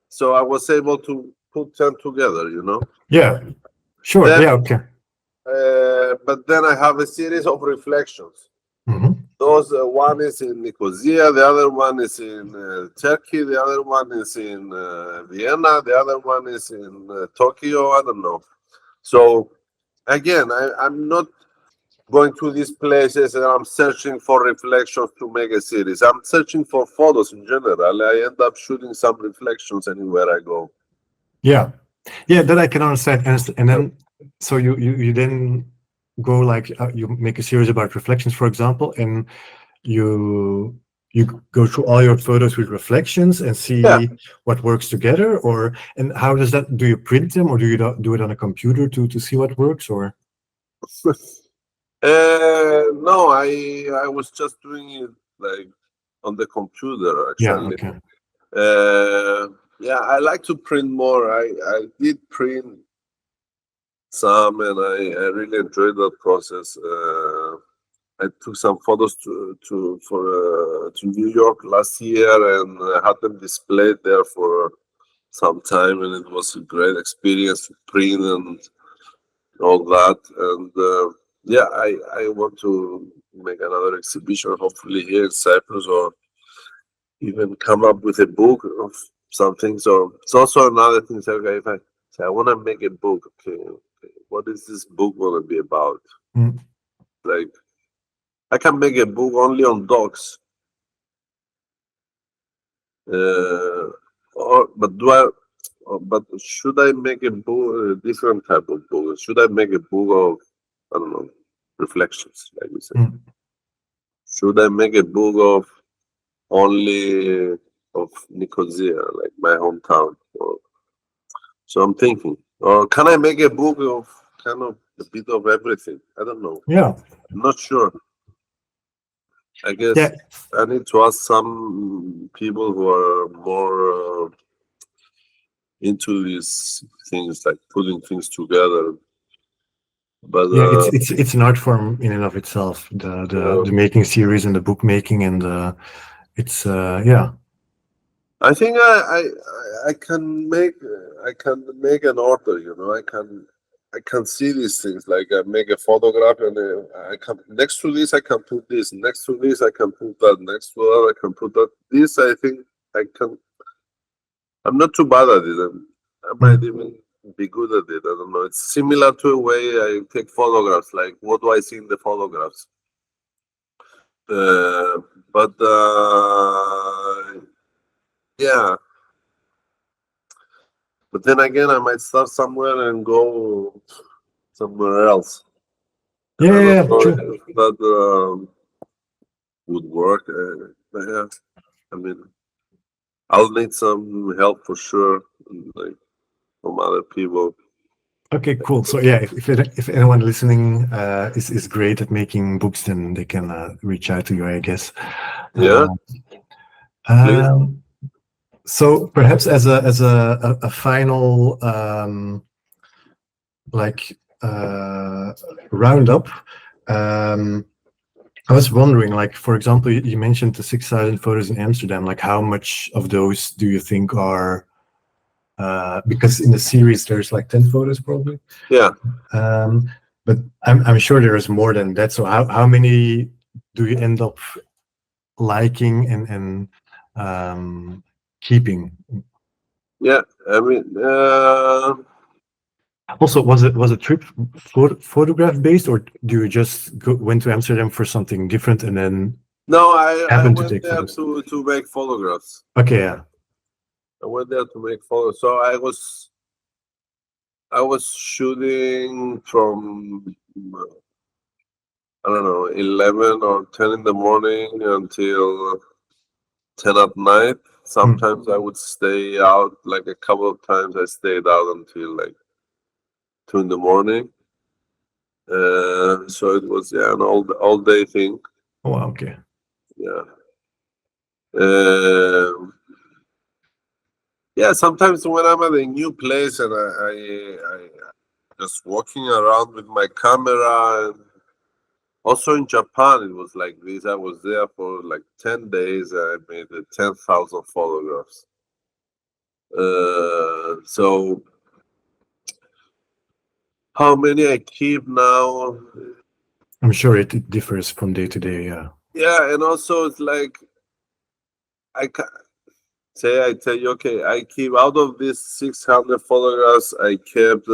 so I was able to put 10 together. Yeah. Sure. Then, Yeah. Okay. but then I have a series of reflections. Mm-hmm. Those one is in Nicosia, the other one is in Turkey, the other one is in Vienna, the other one is in Tokyo. I don't know. So again, I'm not going to these places and I'm searching for reflections to make a series. I'm searching for photos in general. I end up shooting some reflections anywhere I go. Yeah. Yeah. That I can understand. And then, so you then go like you make a series about reflections, for example, and you go through all your photos with reflections and see what works together, or and how does that? Do you print them, or do you do it on a computer to see what works, or? No, I was just doing it like on the computer Yeah. actually. Okay. Yeah, I like to print more. I did print some, and I really enjoyed that process. I took some photos to New York last year, and I had them displayed there for some time, and it was a great experience to print and all that. And yeah, I want to make another exhibition, hopefully here in Cyprus, or even come up with a book of something. So it's also another thing. So, okay, if I say I want to make a book, okay, what is this book going to be about? Like, I can make a book only on dogs. But should I make a book, a different type of book? Should I make a book of, I don't know, reflections, like we said? Should I make a book of only of Nicosia, like my hometown? So I'm thinking, or can I make a book of kind of a bit of everything? I don't know. Yeah. I'm not sure. I guess I need to ask some people who are more into these things, like putting things together. But yeah, it's an art form in and of itself. The making series and the book making, and it's yeah. I think I can make an order. I can see these things. Like I make a photograph, and I can next to this I can put this. Next to this I can put that. Next to that I can put that. This I think I can. I'm not too bad at it. I might even be good at it. I don't know. It's similar to a way I take photographs. Like what do I see in the photographs? But yeah. But then again, I might start somewhere and go somewhere else. And I don't know if that would work. But yeah, I mean, I'll need some help for sure, like from other people. Okay, cool. So yeah, if anyone listening is great at making books, then they can reach out to you, I guess. Yeah. So perhaps as a final like roundup, I was wondering, like, for example, you mentioned the 6,000 photos in Amsterdam. Like, how much of those do you think are because in the series there's like 10 photos probably. Yeah. But I'm sure there is more than that. So how many do you end up liking and keeping? Yeah, I mean, also, was a trip photograph based, or do you just went to Amsterdam for something different and then no, I happened to went take there photos? to make photographs. Okay, yeah. I went there to make photos. So I was shooting from I don't know 11 or 10 in the morning until 10 at night. Sometimes I would stay out, like a couple of times I stayed out until like 2 in the morning. So it was an all day thing. Oh, wow, okay. Yeah. Yeah, sometimes when I'm at a new place and I just walking around with my camera, and also in Japan it was like this. I was there for like 10 days and I made 10,000 photographs. So how many I keep now? I'm sure it differs from day to day. Yeah. Yeah, and also it's like I tell you, okay, I keep out of these 600 photographs, I kept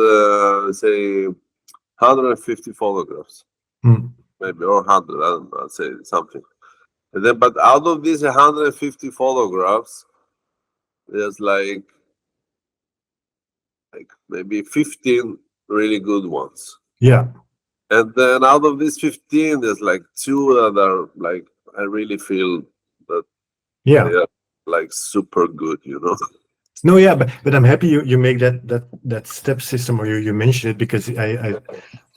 say 150 photographs, maybe, or 100. I don't know, I'll say something. And then, but out of these 150 photographs, there's like maybe 15 really good ones. Yeah. And then out of these 15, there's like 2 that are like I really feel that Yeah. they are like super good, you know. No, yeah, but I'm happy you make that step system, or you mentioned it, because I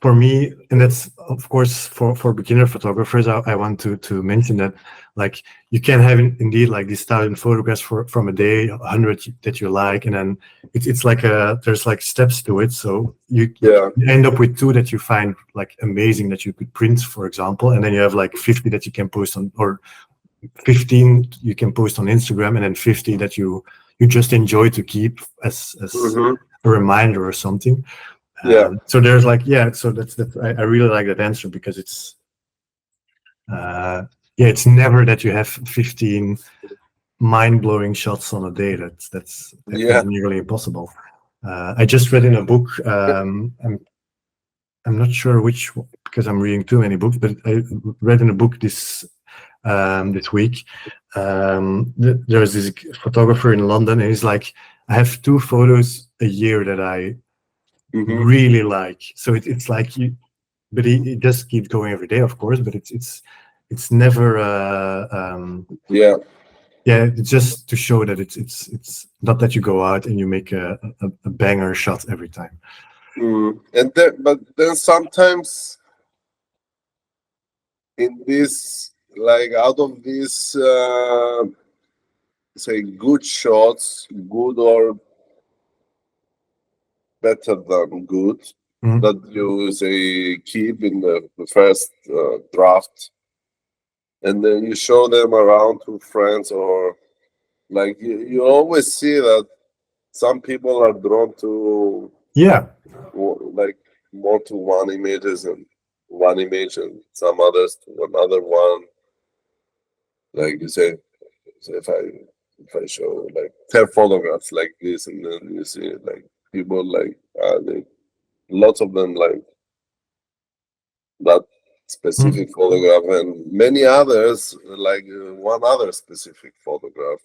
for me, and that's of course for beginner photographers, I want to mention that, like, you can have indeed like these 1,000 photographs from a day, 100 that you like, and then it's like there's like steps to it. So you end up with 2 that you find like amazing that you could print, for example, and then you have like 50 that you can post on, or 15 you can post on Instagram, and then 50 that you just enjoy to keep as a reminder or something. So there's like, so that's I really like that answer, because it's it's never that you have 15 mind-blowing shots on a day. That's nearly impossible. I just read in a book, I'm not sure which, because I'm reading too many books, but I read in a book this week. There's this photographer in London, and he's like, I have 2 photos a year that I really like. So it's like but he just keeps going every day, of course, but it's never it's just to show that it's not that you go out and you make a banger shot every time. And but then sometimes in this, like, out of these say good shots, good or better than good, that you say keep in the first draft, and then you show them around to friends, or like you always see that some people are drawn to like more to one image and some others to another one. Like you say, if I show like 10 photographs like this, and then you see like people like lots of them like that specific photograph, and many others like one other specific photograph.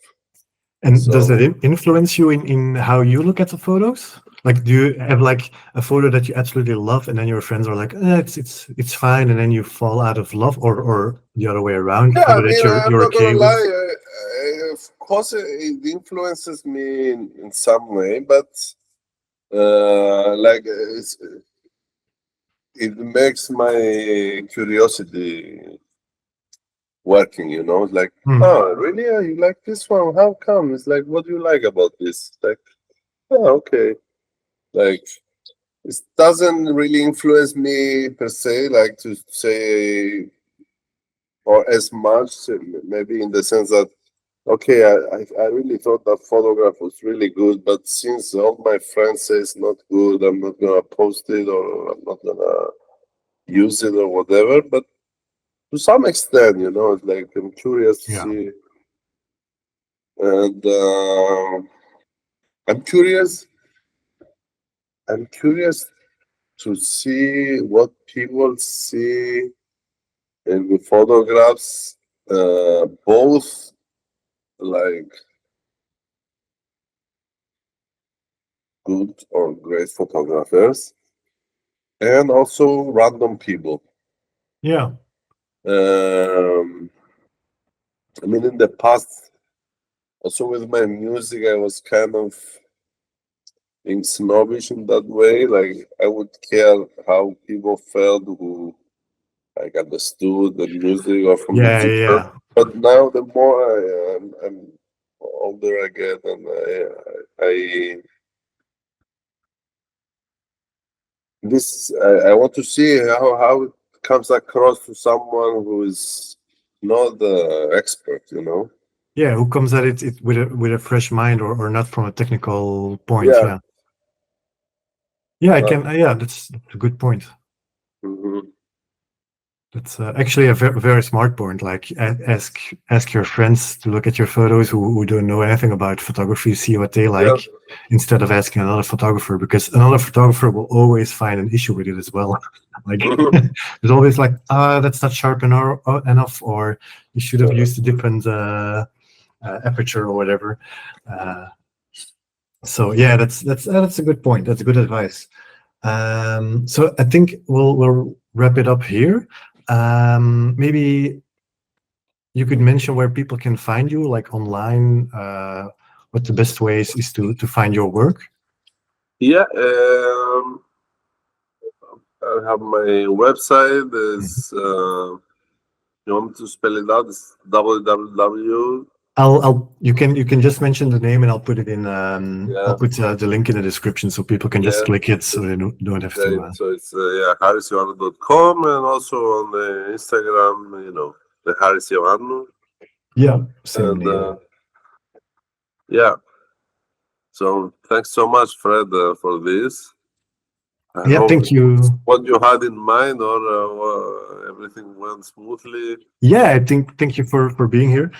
And does that influence you in how you look at the photos? Like, do you have like a photo that you absolutely love, and then your friends are like, it's fine, and then you fall out of love, or the other way around? Yeah, I mean, that I'm you're not okay gonna with? lie. Of course, it influences me in some way, but like it makes my curiosity working. You know, it's like, oh, really? You like this one? How come? It's like, what do you like about this? It's like, oh, okay. Like, it doesn't really influence me per se, like to say, or as much, maybe in the sense that, okay, I really thought that photograph was really good, but since all my friends say it's not good, I'm not gonna post it, or I'm not gonna use it, or whatever. But to some extent, you know, it's like I'm curious to see, and I'm curious. I'm curious to see what people see in the photographs, both like good or great photographers, and also random people. Yeah. I mean, in the past, also with my music, I was kind of being snobbish in that way. Like I would care how people felt who like understood the music or from the Yeah, distance. yeah, But now the more I'm older I get, and I I want to see how it comes across to someone who is not the expert, you know. yeah. Who comes at it with a fresh mind, or not from a technical point? Yeah. Yeah, yeah. I Not, can. Yeah, that's a good point. mhm. That's actually a very smart point. Like, ask your friends to look at your photos who don't know anything about photography, see what they Yeah. like, instead of asking another photographer, because another photographer will always find an issue with it as well. Like, there's always like, that's not sharp enough, or you should have used a different aperture or whatever. So yeah, that's a good point. That's good advice. So I think we'll wrap it up here. Maybe you could mention where people can find you, like online. What the best ways is to find your work. Yeah. I have my website. Is you want me to spell it out? It's www. You can just mention the name, and I'll put it in. I'll Yeah. put the link in the description so people can just Yeah. click it, so they don't have Okay, to. so it's yeah, HarisIoannou.com, and also on the Instagram, the Charis Ioannou. Yeah, same And name. yeah, so thanks so much, Fred, for this. I Yeah, hope thank you. what you had in mind, or everything went smoothly. Yeah, I think thank you for being here.